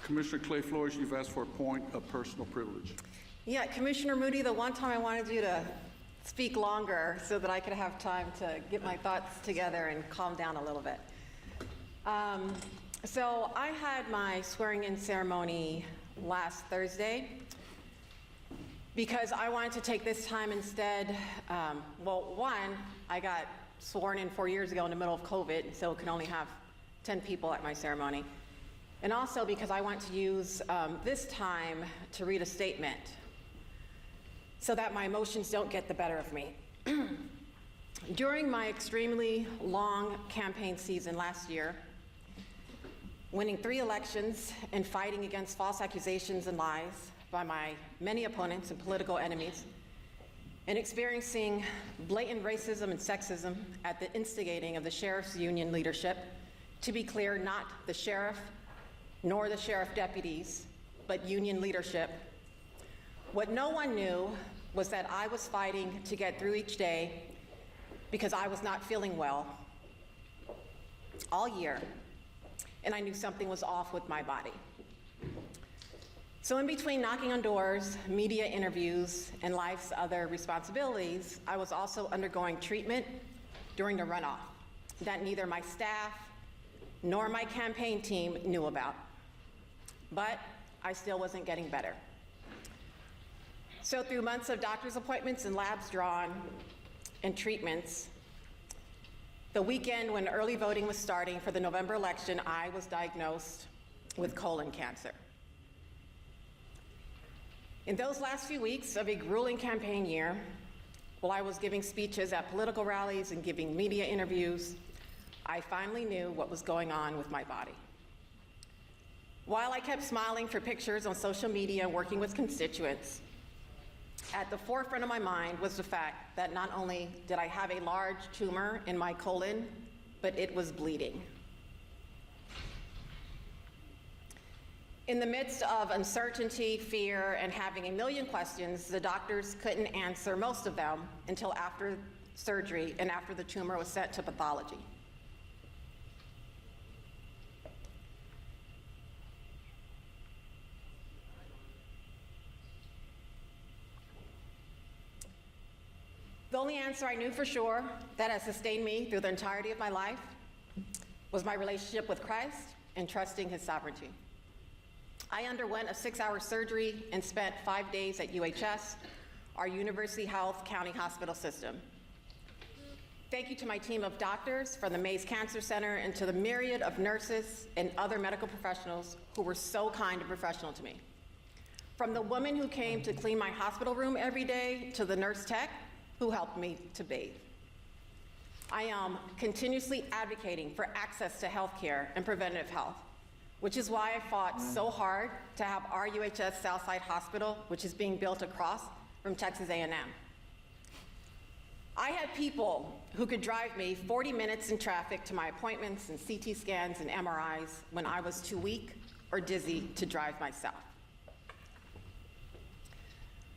Commissioner Clay-Flores, you've asked for a point of personal privilege. Yeah, Commissioner Moody, the one time I wanted you to speak longer so that I could have time to get my thoughts together and calm down a little bit. So I had my swearing-in ceremony last Thursday because I wanted to take this time instead. Well, one, I got sworn in 4 years ago in the middle of COVID, so it could only have 10 people at my ceremony. And also because I want to use this time to read a statement so that my emotions don't get the better of me. During my extremely long campaign season last year, winning 3 elections and fighting against false accusations and lies by my many opponents and political enemies, and experiencing blatant racism and sexism at the instigating of the sheriff's union leadership, to be clear, not the sheriff nor the sheriff deputies, but union leadership. What no one knew was that I was fighting to get through each day because I was not feeling well all year, and I knew something was off with my body. So in between knocking on doors, media interviews, and life's other responsibilities, I was also undergoing treatment during the runoff that neither my staff nor my campaign team knew about. But I still wasn't getting better. So through months of doctor's appointments and labs drawn and treatments, the weekend when early voting was starting for the November election, I was diagnosed with colon cancer. In those last few weeks of a grueling campaign year, while I was giving speeches at political rallies and giving media interviews, I finally knew what was going on with my body. While I kept smiling for pictures on social media and working with constituents, at the forefront of my mind was the fact that not only did I have a large tumor in my colon, but it was bleeding. In the midst of uncertainty, fear, and having a million questions, the doctors couldn't answer most of them until after surgery and after the tumor was sent to pathology. The only answer I knew for sure that has sustained me through the entirety of my life was my relationship with Christ and trusting His sovereignty. I underwent a 6-hour surgery and spent 5 days at UHS, our University Health County Hospital system. Thank you to my team of doctors from the Mays Cancer Center and to the myriad of nurses and other medical professionals who were so kind and professional to me. From the woman who came to clean my hospital room every day to the nurse tech who helped me to bathe. I am continuously advocating for access to health care and preventative health, which is why I fought so hard to have our UHS Southside Hospital, which is being built across from Texas A&M. I had people who could drive me 40 minutes in traffic to my appointments and CT scans and MRIs when I was too weak or dizzy to drive myself.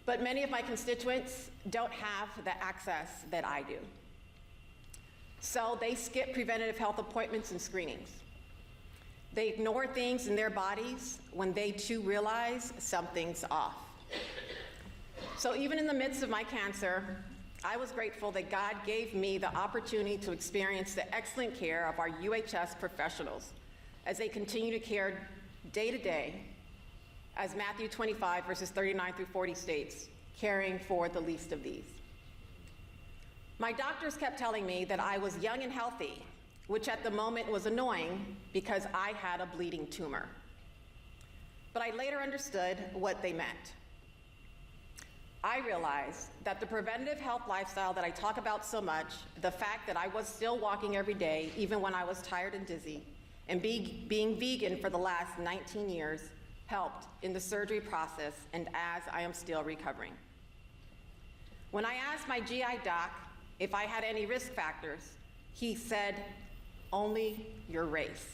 But many of my constituents don't have the access that I do. So they skip preventative health appointments and screenings. They ignore things in their bodies when they too realize something's off. So even in the midst of my cancer, I was grateful that God gave me the opportunity to experience the excellent care of our UHS professionals as they continue to care day to day, as Matthew 25, verses 39 through 40 states, caring for the least of these. My doctors kept telling me that I was young and healthy, which at the moment was annoying because I had a bleeding tumor. But I later understood what they meant. I realized that the preventative health lifestyle that I talk about so much, the fact that I was still walking every day, even when I was tired and dizzy, and being vegan for the last 19 years, helped in the surgery process and as I am still recovering. When I asked my GI doc if I had any risk factors, he said, only your race.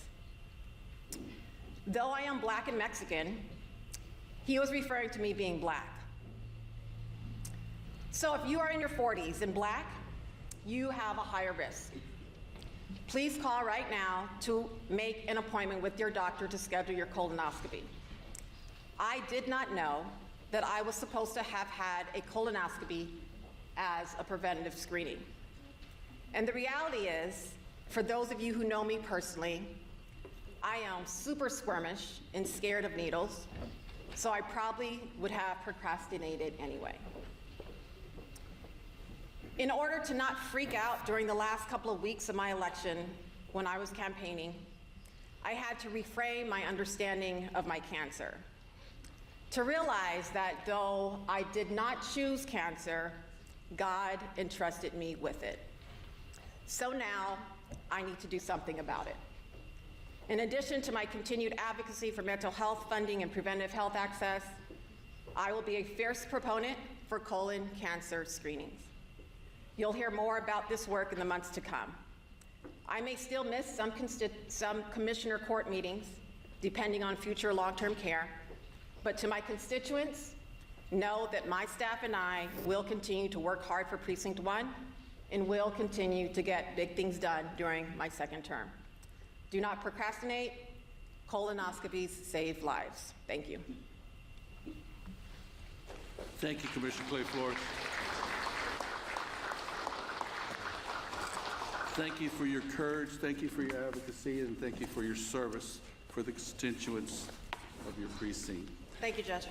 Though I am Black and Mexican, he was referring to me being Black. So if you are in your 40s and Black, you have a higher risk. Please call right now to make an appointment with your doctor to schedule your colonoscopy. I did not know that I was supposed to have had a colonoscopy as a preventative screening. And the reality is, for those of you who know me personally, I am super squirmish and scared of needles, so I probably would have procrastinated anyway. In order to not freak out during the last couple of weeks of my election when I was campaigning, I had to reframe my understanding of my cancer, to realize that though I did not choose cancer, God entrusted me with it. So now I need to do something about it. In addition to my continued advocacy for mental health funding and preventive health access, I will be a fierce proponent for colon cancer screenings. You'll hear more about this work in the months to come. I may still miss some commissioner court meetings, depending on future long-term care, but to my constituents, know that my staff and I will continue to work hard for Precinct 1 and will continue to get big things done during my second term. Do not procrastinate. Colonoscopies save lives. Thank you. Thank you, Commissioner Clay-Flores. Thank you for your courage, thank you for your advocacy, and thank you for your service for the constituents of your precinct. Thank you, Judge.